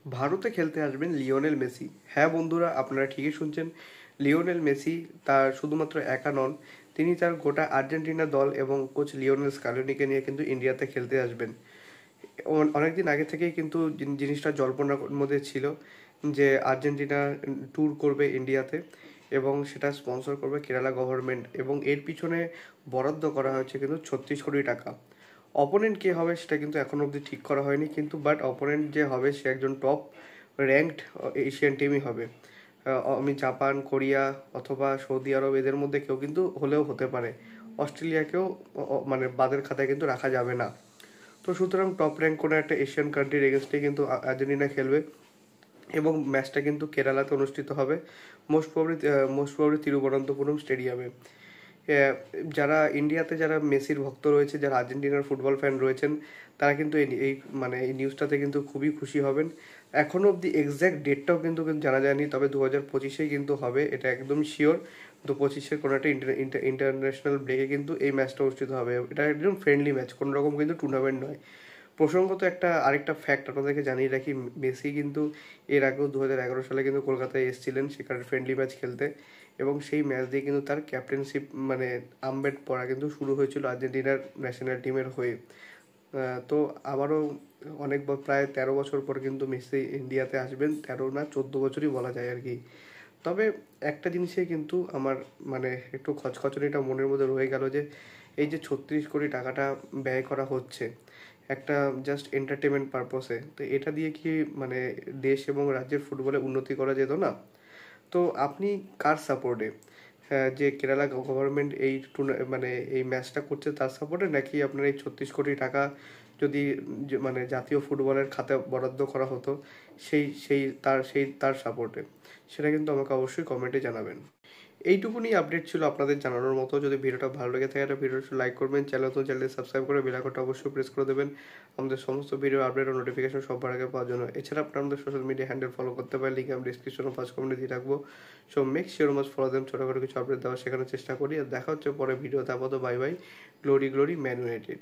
ভারতে খেলতে আসবেন লিওনেল মেসি। হ্যাঁ বন্ধুরা, আপনারা ঠিকই শুনছেন। লিওনেল মেসি তার শুধুমাত্র একা নন, তিনি তার গোটা আর্জেন্টিনা দল এবং কোচ লিওনেল স্কালোনিকে নিয়ে কিন্তু ইন্ডিয়াতে খেলতে আসবেন। অনেকদিন আগে থেকেই কিন্তু জিনিসটা জল্পনার মধ্যে ছিল যে আর্জেন্টিনা ট্যুর করবে ইন্ডিয়াতে, এবং সেটা স্পন্সর করবে কেরালা গভর্নমেন্ট, এবং এর পিছনে বরাদ্দ করা হয়েছে কিন্তু 36 কোটি টাকা। অপোনেন্ট কে হবে সেটা কিন্তু এখনো অবধি ঠিক করা হয়নি, কিন্তু বাট অপোনেন্ট যে হবে সে একজন টপ র্যাঙ্কড এশিয়ান টিমই হবে। আমি জাপান, কোরিয়া অথবা সৌদি আরব এদের মধ্যে কেউ কিন্তু হলেও হতে পারে। অস্ট্রেলিয়াকেও মানে বাদের খাতায় কিন্তু রাখা যাবে না। তো সুতরাং টপ র্যাঙ্ক কোনো একটা এশিয়ান কান্ট্রির এগেনস্টে কিন্তু আর্জেন্টিনা খেলবে, এবং ম্যাচটা কিন্তু কেরালাতে অনুষ্ঠিত হবে, মোস্ট প্রবাবলি তিরুবনন্তপুরম স্টেডিয়ামে। যারা মেসির ভক্ত রয়েছে, যারা আর্জেন্টিনার ফুটবল ফ্যান রয়েছেন, তারা কিন্তু এই নিউজটাতে কিন্তু খুবই খুশি হবেন। এখনও অবধি এক্স্যাক্ট ডেটটাও কিন্তু জানা যায়নি, তবে 2025-এ কিন্তু হবে, এটা একদম শিওর। 2025-এর কোনো একটা ইন্টারন্যাশনাল ব্রেকে কিন্তু এই ম্যাচটা অনুষ্ঠিত হবে। এটা একদম ফ্রেন্ডলি ম্যাচ, কোনো রকম কিন্তু টুর্নামেন্ট নয়। প্রসঙ্গত আরেকটা ফ্যাক্ট আপনাদেরকে জানিয়ে রাখি, মেসি কিন্তু এর আগেও 2011 সালে কিন্তু কলকাতায় এসেছিলেন সেখানে ফ্রেন্ডলি ম্যাচ খেলতে, এবং সেই ম্যাচ দিয়ে কিন্তু তার ক্যাপ্টেনশিপ মানে আর্মব্যান্ড পরা কিন্তু শুরু হয়েছিল আর্জেন্টিনার ন্যাশনাল টিমের হয়ে। তো আবারও প্রায় 13 বছর পর কিন্তু মেসি ইন্ডিয়াতে আসবেন, 13 না 14 বছরই বলা যায় আর কি। তবে একটা জিনিসে কিন্তু আমার মানে একটু খচখচনিটা মনের মধ্যে রয়ে গেল, যে এই যে 36 কোটি টাকাটা ব্যয় করা হচ্ছে একটা জাস্ট এন্টারটেনমেন্ট পারপসে, তো এটা দিয়ে কি মানে দেশ এবং রাজ্যের ফুটবলে উন্নতি করা যেত না? তো আপনি কার সাপোর্টে? হ্যাঁ, যে কেরালা গভর্নমেন্ট মানে এই ম্যাচটা করছে তার সাপোর্টে, নাকি আপনার এই 36 কোটি টাকা যদি মানে জাতীয় ফুটবলের খাতে বরাদ্দ করা হতো সেই তার সাপোর্টে? সেটা কিন্তু আমাকে অবশ্যই কমেন্টে জানাবেন। এইটুকুনি আপডেট ছিল আপনাদের জানানোর মতো। যদি ভিডিওটা ভালো লেগে থাকে একটা ভিডিওটা লাইক করবেন, চ্যানেলটি সাবস্ক্রাইব করে বেল আইকনটা অবশ্যই প্রেস করে দেবেন আমাদের সমস্ত ভিডিও আপডেট ও নোটিফিকেশন সবার আগে পাওয়ার জন্য। এছাড়া আপনারা আমাদের সোশ্যাল মিডিয়া হ্যান্ডেল ফলো করতে পারেন, লিঙ্ক আমি ডিসক্রিপশন ও ফার্স্ট কমেন্টে দিয়ে রাখবো। So make sure must follow them, ছোটোখাটো কিছু আপডেট দেওয়ার শেখানোর চেষ্টা করি। আর দেখা হচ্ছে পরে ভিডিওতে। আপাতত bye bye. Glory glory man United.